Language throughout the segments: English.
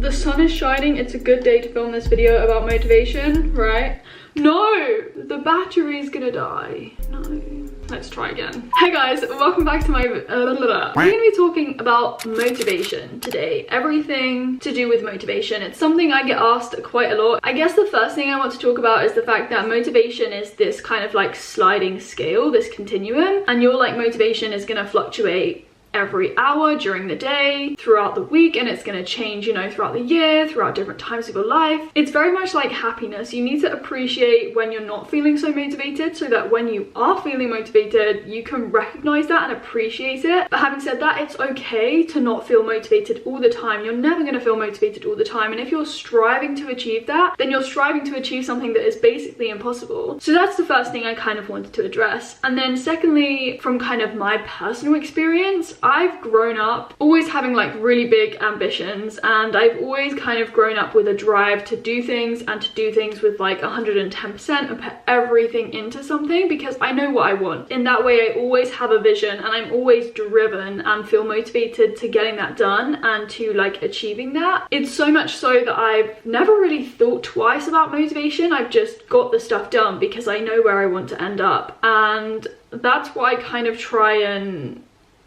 The sun is shining. It's a good day to film this video about motivation, right? No, the battery's gonna die. No. Let's try again. Hey guys, welcome back to my we're gonna be talking about motivation today. Everything to do with motivation. It's something I get asked quite a lot. I guess the first thing I want to talk about is the fact that motivation is this kind of like sliding scale, this continuum, and your like motivation is gonna fluctuate every hour during the day, throughout the week, and it's going to change, you know, throughout the year, throughout different times of your life. It's very much like happiness. You need to appreciate when you're not feeling so motivated, so that when you are feeling motivated, you can recognize that and appreciate it. But having said that, it's okay to not feel motivated all the time. You're never going to feel motivated all the time, and if you're striving to achieve that, then you're striving to achieve something that is basically impossible. So that's the first thing I kind of wanted to address. And then secondly, from kind of my personal experience, I've grown up always having like really big ambitions, and I've always kind of grown up with a drive to do things and to do things with like 110% and put everything into something because I know what I want. In that way, I always have a vision and I'm always driven and feel motivated to getting that done and to like achieving that. It's so much so that I've never really thought twice about motivation. I've just got the stuff done because I know where I want to end up, and that's what I kind of try and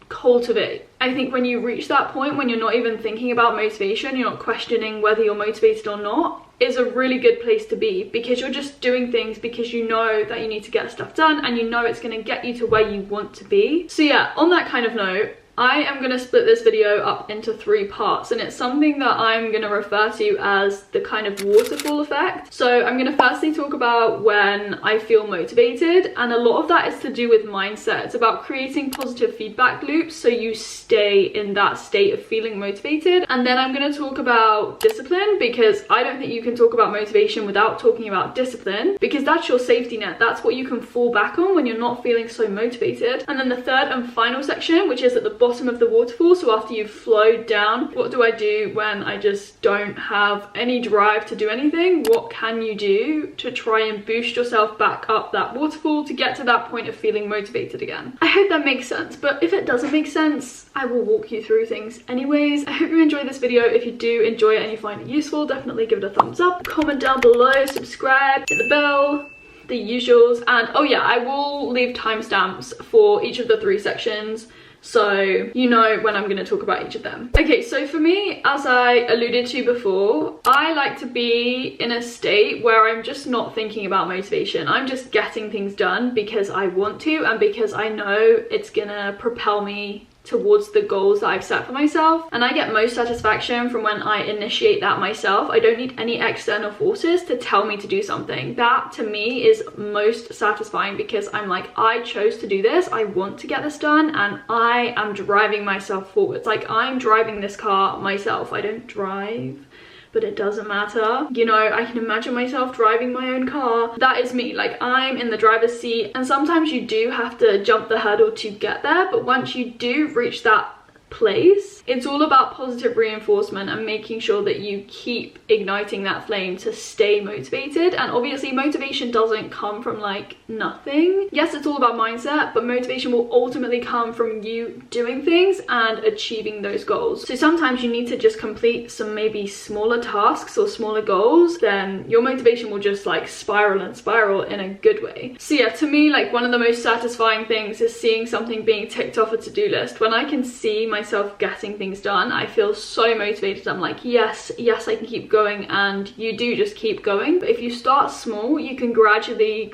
cultivate. I think when you reach that point when you're not even thinking about motivation, you're not questioning whether you're motivated or not, is a really good place to be, because you're just doing things because you know that you need to get stuff done and you know it's going to get you to where you want to be. So yeah, on that kind of note, I am going to split this video up into 3 parts, and it's something that I'm going to refer to as the kind of waterfall effect. So I'm going to firstly talk about when I feel motivated, and a lot of that is to do with mindset. It's about creating positive feedback loops so you stay in that state of feeling motivated. And then I'm going to talk about discipline, because I don't think you can talk about motivation without talking about discipline, because that's your safety net. That's what you can fall back on when you're not feeling so motivated. And then the third and final section, which is at the bottom of the waterfall, so after you've flowed down, what do I do when I just don't have any drive to do anything? What can you do to try and boost yourself back up that waterfall to get to that point of feeling motivated again? I hope that makes sense, but if it doesn't make sense, I will walk you through things anyways. I hope you enjoyed this video. If you do enjoy it and you find it useful, definitely give it a thumbs up, comment down below, subscribe, hit the bell, the usuals, and oh yeah, I will leave timestamps for each of the 3 sections, so you know when I'm going to talk about each of them. Okay, so for me, as I alluded to before, I like to be in a state where I'm just not thinking about motivation. I'm just getting things done because I want to and because I know it's gonna propel me towards the goals that I've set for myself. And I get most satisfaction from when I initiate that myself. I don't need any external forces to tell me to do something. That to me is most satisfying, because I'm like, I chose to do this, I want to get this done, and I am driving myself forwards. Like, I'm driving this car myself. I don't drive, but it doesn't matter. You know, I can imagine myself driving my own car. That is me. Like, I'm in the driver's seat, and sometimes you do have to jump the hurdle to get there, but once you do reach that place, it's all about positive reinforcement and making sure that you keep igniting that flame to stay motivated. And obviously motivation doesn't come from like nothing. Yes, it's all about mindset, but motivation will ultimately come from you doing things and achieving those goals. So sometimes you need to just complete some maybe smaller tasks or smaller goals, then your motivation will just like spiral and spiral in a good way. So yeah, to me, like, one of the most satisfying things is seeing something being ticked off a to-do list. When I can see myself getting things done, I feel so motivated. I'm like, yes, I can keep going, and you do just keep going. But if you start small, you can gradually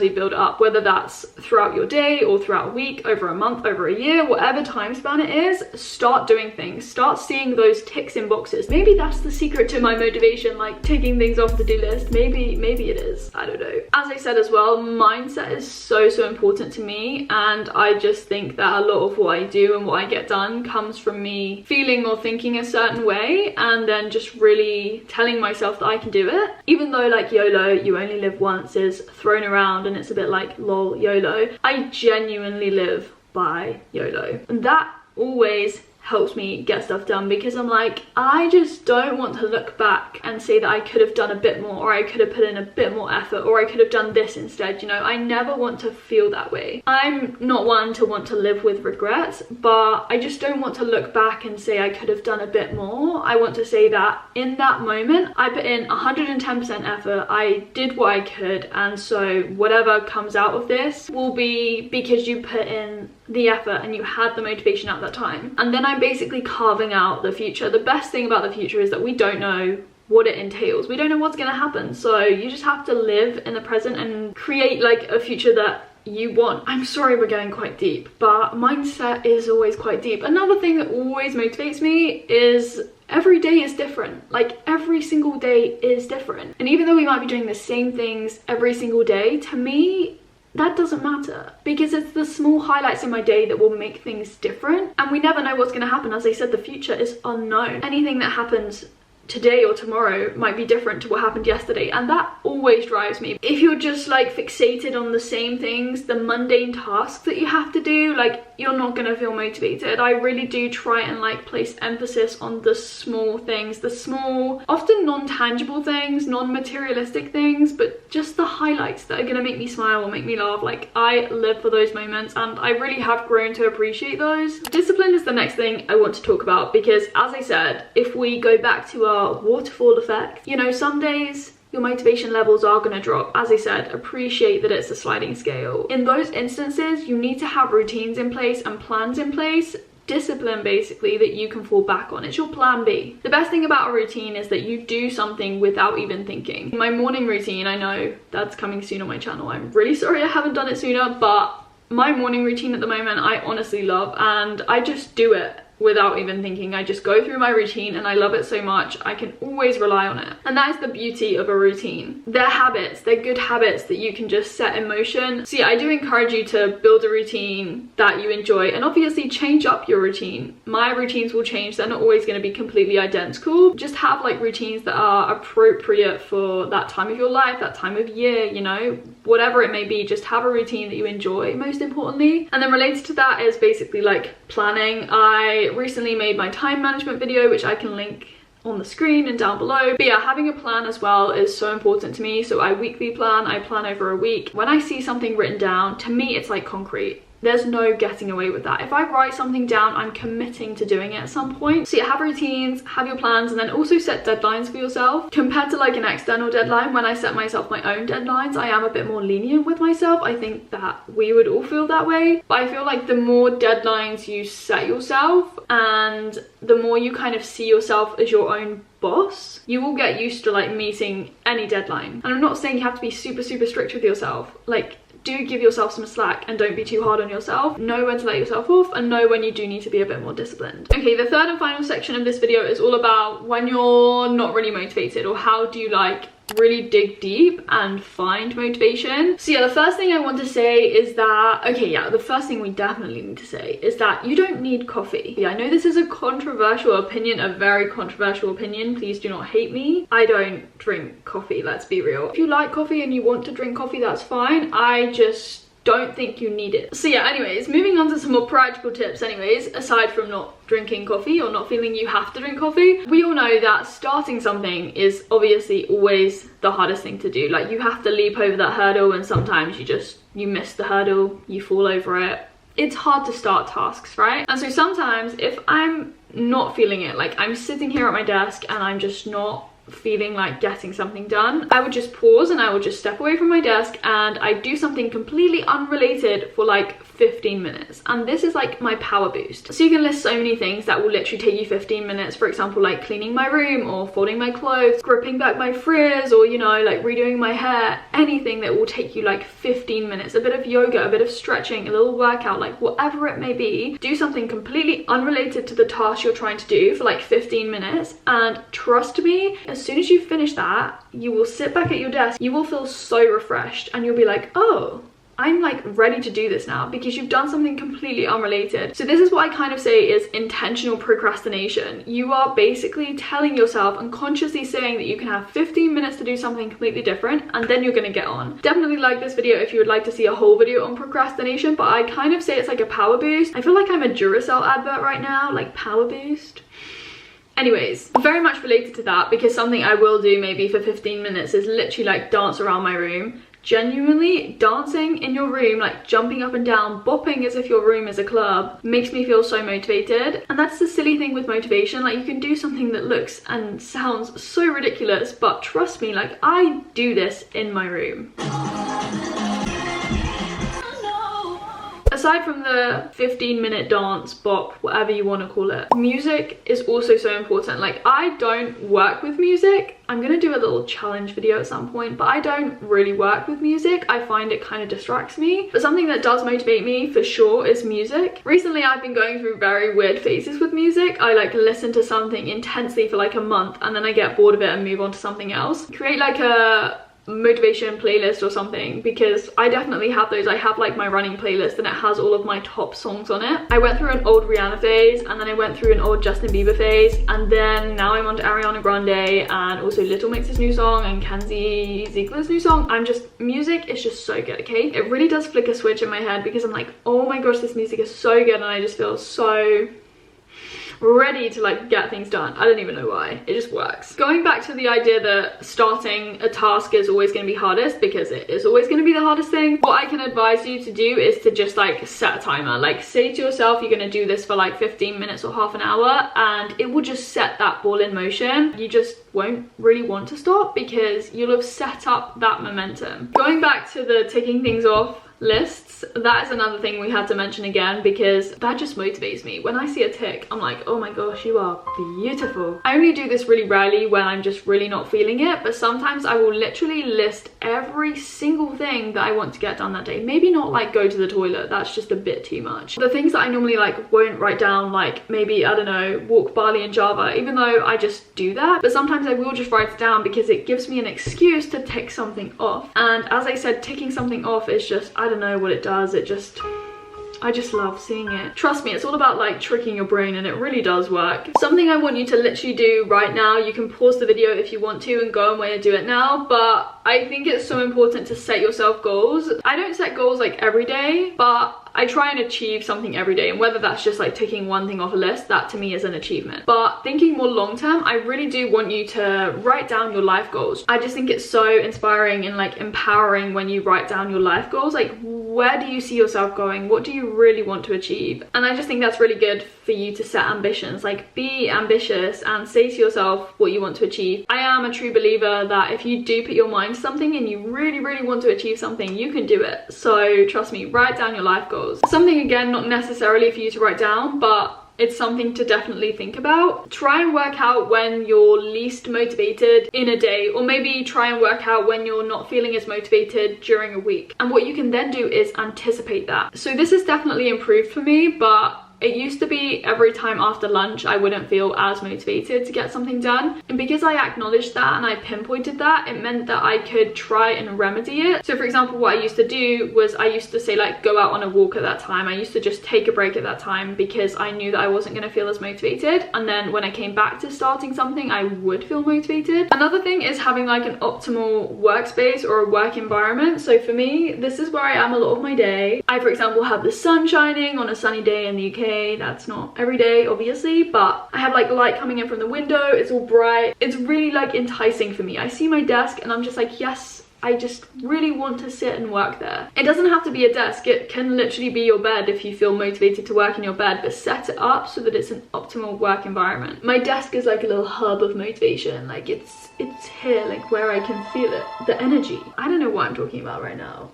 build up, whether that's throughout your day or throughout a week, over a month, over a year, whatever time span it is. Start doing things, start seeing those ticks in boxes. Maybe that's the secret to my motivation, like ticking things off the do list. Maybe it is, I don't know. As I said as well, mindset is so important to me, and I just think that a lot of what I do and what I get done comes from me feeling or thinking a certain way, and then just really telling myself that I can do it. Even though like YOLO, you only live once, is thrown around and it's a bit like lol YOLO, I genuinely live by YOLO, and that always helps me get stuff done, because I'm like, I just don't want to look back and say that I could have done a bit more, or I could have put in a bit more effort, or I could have done this instead, you know. I never want to feel that way. I'm not one to want to live with regrets, but I just don't want to look back and say I could have done a bit more. I want to say that in that moment I put in 110% effort, I did what I could, and so whatever comes out of this will be because you put in the effort and you had the motivation at that time. And then I'm basically carving out the future. The best thing about the future is that we don't know what it entails. We don't know what's going to happen, so you just have to live in the present and create like a future that you want. I'm sorry we're going quite deep, but mindset is always quite deep. Another thing that always motivates me is every day is different. Like every single day is different, and even though we might be doing the same things every single day, to me that doesn't matter, because it's the small highlights in my day that will make things different, and we never know what's going to happen. As I said, the future is unknown. Anything that happens today or tomorrow might be different to what happened yesterday, and that always drives me. If you're just like fixated on the same things, the mundane tasks that you have to do, like you're not gonna feel motivated. I really do try and like place emphasis on the small things, the small, often non-tangible things, non-materialistic things, but just the highlights that are gonna make me smile or make me laugh. Like I live for those moments, and I really have grown to appreciate those. Discipline is the next thing I want to talk about, because as I said, if we go back to our waterfall effect, you know, some days your motivation levels are going to drop. As I said, appreciate that it's a sliding scale. In those instances, you need to have routines in place and plans in place, discipline basically, that you can fall back on. It's your plan B. The best thing about a routine is that you do something without even thinking. My morning routine, I know that's coming soon on my channel. I'm really sorry I haven't done it sooner, but my morning routine at the moment I honestly love, and I just do it without even thinking. I just go through my routine and I love it so much. I can always rely on it, and that is the beauty of a routine. They're habits, they're good habits that you can just set in motion. So yeah, I do encourage you to build a routine that you enjoy, and obviously change up your routine. My routines will change, they're not always going to be completely identical. Just have like routines that are appropriate for that time of your life, that time of year, you know, whatever it may be. Just have a routine that you enjoy, most importantly. And then related to that is basically like planning. I recently made my time management video, which I can link on the screen and down below. But yeah, having a plan as well is so important to me. So I weekly plan, I plan over a week. When I see something written down, to me it's like concrete. There's no getting away with that. If I write something down, I'm committing to doing it at some point. So yeah, have routines, have your plans, and then also set deadlines for yourself. Compared to like an external deadline, when I set myself my own deadlines, I am a bit more lenient with myself. I think that we would all feel that way. But I feel like the more deadlines you set yourself, and the more you kind of see yourself as your own boss, you will get used to like meeting any deadline. And I'm not saying you have to be super strict with yourself. Like, do give yourself some slack and don't be too hard on yourself. Know when to let yourself off, and know when you do need to be a bit more disciplined. Okay, the third and final section of this video is all about when you're not really motivated, or how do you like really dig deep and find motivation. So yeah, the first thing I want to say is that, okay, yeah, the first thing we definitely need to say is that you don't need coffee. Yeah, I know this is a controversial opinion, a very controversial opinion. Please do not hate me. I don't drink coffee, let's be real. If you like coffee and you want to drink coffee, that's fine. I just don't think you need it. So yeah, anyways, moving on to some more practical tips anyways, aside from not drinking coffee or not feeling you have to drink coffee. We all know that starting something is obviously always the hardest thing to do. Like, you have to leap over that hurdle, and sometimes you miss the hurdle, you fall over it. It's hard to start tasks, right? And so sometimes if I'm not feeling it, like I'm sitting here at my desk and I'm just not feeling like getting something done, I would just pause and I would just step away from my desk and I do something completely unrelated for like 15 minutes. And this is like my power boost. So you can list so many things that will literally take you 15 minutes. For example, like cleaning my room, or folding my clothes, gripping back my frizz, or, you know, like redoing my hair. Anything that will take you like 15 minutes. A bit of yoga, a bit of stretching, a little workout, like whatever it may be. Do something completely unrelated to the task you're trying to do for like 15 minutes. And trust me, as soon as you finish that, you will sit back at your desk, you will feel so refreshed, and you'll be like, oh, I'm like ready to do this now, because you've done something completely unrelated. So this is what I kind of say is intentional procrastination. You are basically telling yourself and consciously saying that you can have 15 minutes to do something completely different, and then you're going to get on. Definitely like this video if you would like to see a whole video on procrastination, but I kind of say it's like a power boost. I feel like I'm a Duracell advert right now, like power boost. Anyways, very much related to that, because something I will do maybe for 15 minutes is literally like dance around my room. Genuinely, dancing in your room, like jumping up and down, bopping as if your room is a club, makes me feel so motivated. And that's the silly thing with motivation, like you can do something that looks and sounds so ridiculous, but trust me, like I do this in my room. Aside from the 15-minute dance, bop, whatever you want to call it, music is also so important. Like I don't work with music. I'm gonna do a little challenge video at some point, but I don't really work with music. I find it kind of distracts me. But something that does motivate me for sure is music. Recently I've been going through very weird phases with music. I like listen to something intensely for like a month, and then I get bored of it and move on to something else. Create like a motivation playlist or something, because I definitely have those. I have like my running playlist and it has all of my top songs on it. I went through an old Rihanna phase, and then I went through an old Justin Bieber phase, and then now I'm on to Ariana Grande and also Little Mix's new song and Kenzie Ziegler's new song. Music is just so good, okay? It really does flick a switch in my head, because I'm like, oh my gosh, this music is so good, and I just feel so ready to like get things done. I don't even know why, it just works. Going back to the idea that starting a task is always going to be hardest, because it is always going to be the hardest thing, what I can advise you to do is to just like set a timer. Like say to yourself you're going to do this for like 15 minutes or half an hour, and it will just set that ball in motion. You just won't really want to stop, because you'll have set up that momentum. Going back to the ticking things off lists, that is another thing we had to mention again, because that just motivates me. When I see a tick, I'm like, oh my gosh, you are beautiful. I only do this really rarely when I'm just really not feeling it, but sometimes I will literally list every single thing that I want to get done that day. Maybe not like go to the toilet, that's just a bit too much. The things that I normally like won't write down, like maybe, I don't know, walk Bali and Java, even though I just do that, but sometimes I will just write it down because it gives me an excuse to tick something off. And as I said, ticking something off is just, I don't know what it does, I just love seeing it. Trust me, it's all about like tricking your brain, and it really does work. Something I want you to literally do right now, you can pause the video if you want to and go away and do it now, but I think it's so important to set yourself goals. I don't set goals like every day, but I try and achieve something every day, and whether that's just like ticking one thing off a list, that to me is an achievement. But thinking more long term, I really do want you to write down your life goals. I just think it's so inspiring and like empowering when you write down your life goals. Like, where do you see yourself going? What do you really want to achieve? And I just think that's really good for you to set ambitions. Like, be ambitious and say to yourself what you want to achieve. I am a true believer that if you do put your mind to something and you really want to achieve something, you can do it. So trust me, write down your life goals. Something, again, not necessarily for you to write down, but it's something to definitely think about. Try and work out when you're least motivated in a day, or maybe try and work out when you're not feeling as motivated during a week. And what you can then do is anticipate that. So this has definitely improved for me, but it used to be every time after lunch I wouldn't feel as motivated to get something done, and because I acknowledged that and I pinpointed that, it meant that I could try and remedy it. So for example, what I used to do was I used to say like go out on a walk at that time. I used to just take a break at that time because I knew that I wasn't going to feel as motivated, and then when I came back to starting something I would feel motivated. Another thing is having like an optimal workspace or a work environment. So for me, this is where I am a lot of my day. I, for example, have the sun shining on a sunny day in the UK. That's not every day obviously, but I have like light coming in from the window, it's all bright, it's really like enticing for me. I see my desk and I'm just like, yes, I just really want to sit and work there. It doesn't have to be a desk, it can literally be your bed if you feel motivated to work in your bed, but set it up so that it's an optimal work environment. My desk is like a little hub of motivation, like it's here, like where I can feel it, the energy. I don't know what I'm talking about right now.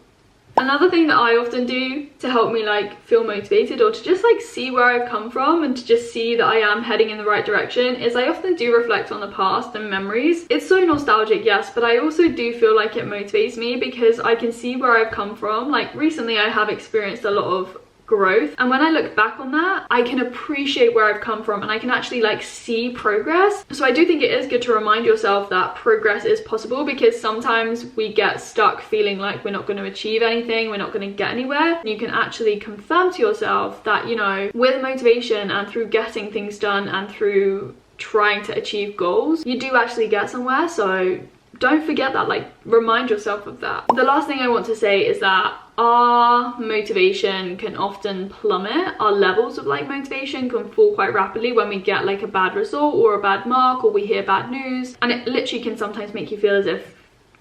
Another thing that I often do to help me like feel motivated, or to just like see where I've come from and to just see that I am heading in the right direction, is I often do reflect on the past and memories. It's so nostalgic, yes, but I also do feel like it motivates me because I can see where I've come from. Like recently I have experienced a lot of growth, and when I look back on that, I can appreciate where I've come from and I can actually like see progress. So I do think it is good to remind yourself that progress is possible, because sometimes we get stuck feeling like we're not going to achieve anything, we're not going to get anywhere. You can actually confirm to yourself that, you know, with motivation and through getting things done and through trying to achieve goals, you do actually get somewhere. So don't forget that, like remind yourself of that. The last thing I want to say is that our motivation can often plummet. Our levels of like motivation can fall quite rapidly when we get like a bad result or a bad mark, or we hear bad news, and it literally can sometimes make you feel as if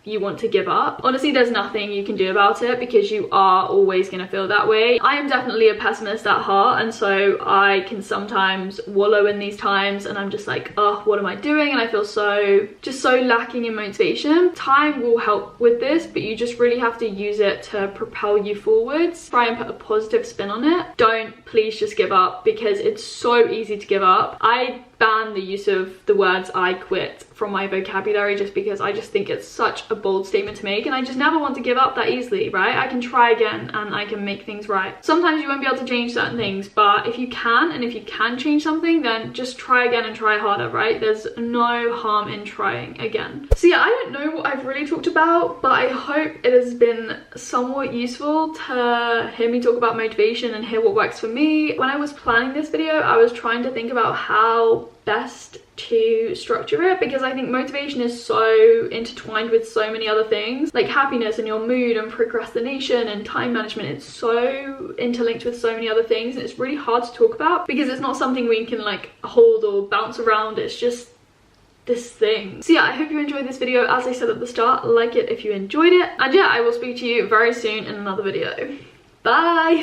you want to give up. Honestly, there's nothing you can do about it, because you are always going to feel that way. I am definitely a pessimist at heart, and so I can sometimes wallow in these times and I'm just like, oh, what am I doing? And I feel so lacking in motivation. Time will help with this, but you just really have to use it to propel you forwards. Try and put a positive spin on it. Don't please just give up, because it's so easy to give up. I ban the use of the words "I quit" from my vocabulary, just because I just think it's such a bold statement to make, and I just never want to give up that easily, right? I can try again and I can make things right. Sometimes you won't be able to change certain things, but if you can, and if you can change something, then just try again and try harder, right? There's no harm in trying again. So yeah, I don't know what I've really talked about, but I hope it has been somewhat useful to hear me talk about motivation and hear what works for me. When I was planning this video, I was trying to think about how best to structure it, because I think motivation is so intertwined with so many other things, like happiness and your mood and procrastination and time management. It's so interlinked with so many other things, and it's really hard to talk about because it's not something we can like hold or bounce around. It's just this thing. So yeah, I hope you enjoyed this video. As I said at the start, like it if you enjoyed it, and yeah, I will speak to you very soon in another video. Bye.